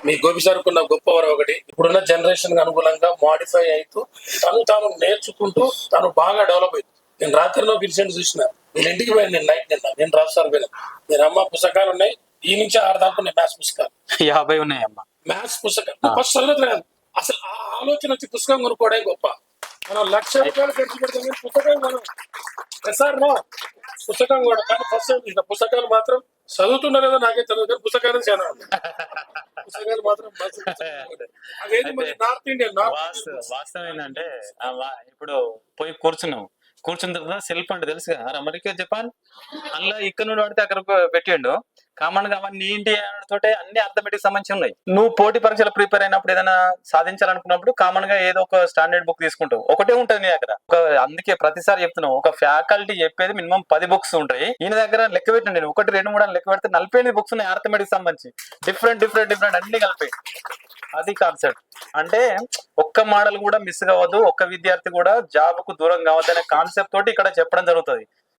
మీ గోపి సార్కు ఉన్న గొప్ప వరం ఒకటి, ఇప్పుడున్న జనరేషన్ కి అనుగుణంగా మాడిఫై అవుతూ తాను నేర్చుకుంటూ తాను బాగా డెవలప్ అయింది. నేను రాత్రిలో విన్సెంట్ చూసిన, నేను ఇంటికి పోయాను, నేను నైట్ నేను రాజు సార్ పోయినా, నేను అమ్మ పుస్తకాలు ఉన్నాయి ఈ నుంచి 6 దాకా ఉన్నాయి, మ్యాథ్స్ పుస్తకాలు 50 ఉన్నాయమ్మా. మ్యాథ్స్ పుస్తకాలు ఫస్ట్ చదవట్లేదు కాదు, అసలు ఆ ఆలోచన వచ్చి పుస్తకం కొనుక్కోవడం గొప్ప. మనం ₹1,00,000 ఖర్చు పెడతాం కానీ పుస్తకం మనం సార్ పుస్తకం కూడా, కానీ ఫస్ట్ చూసిన పుస్తకాలు మాత్రం చదువుతున్నా లేదో నాకే తెలియదు, కానీ పుస్తకాలు చాలా ఉన్నాయి. పుస్తకాలు మాత్రం అదేది మరి నార్త్ ఇండియన్ వాస్తవం ఏంటంటే ఇప్పుడు పోయి కూర్చున్న తర్వాత సెల్ఫ్ అంటే తెలుసు కదా అమెరికా జపాన్, అందులో ఇక్కడ నుండి పడితే అక్కడ పెట్టిండు. కామన్ గా అవన్నీ ఏంటి తోటే అన్ని అర్థమెటిక్ సంబంధించి ఉన్నాయి. నువ్వు పోటీ పరీక్షలు ప్రిపేర్ అయినప్పుడు ఏదైనా సాధించాలనుకున్నప్పుడు కామన్ గా ఏదో ఒక స్టాండర్డ్ బుక్ తీసుకుంటావు, ఒకటే ఉంటుంది నీ దగ్గర. అందుకే ప్రతిసారి చెప్తున్నావు, ఒక ఫ్యాకల్టీ చెప్పేది మినిమం 10 బుక్స్ ఉంటాయి. ఈయన దగ్గర లెక్క పెట్టిన నేను 1, 2, 3 లెక్క పెడితే 48 బుక్స్ ఉన్నాయి అర్థమెటిక్ సంబంధించి, డిఫరెంట్ అన్ని కలిపి. అది కాన్సెప్ట్ అంటే ఒక్క మోడల్ కూడా మిస్ కావద్దు, ఒక్క విద్యార్థి కూడా జాబ్ కు దూరం కావద్దు అనే కాన్సెప్ట్ తోటి ఇక్కడ చెప్పడం జరుగుతుంది.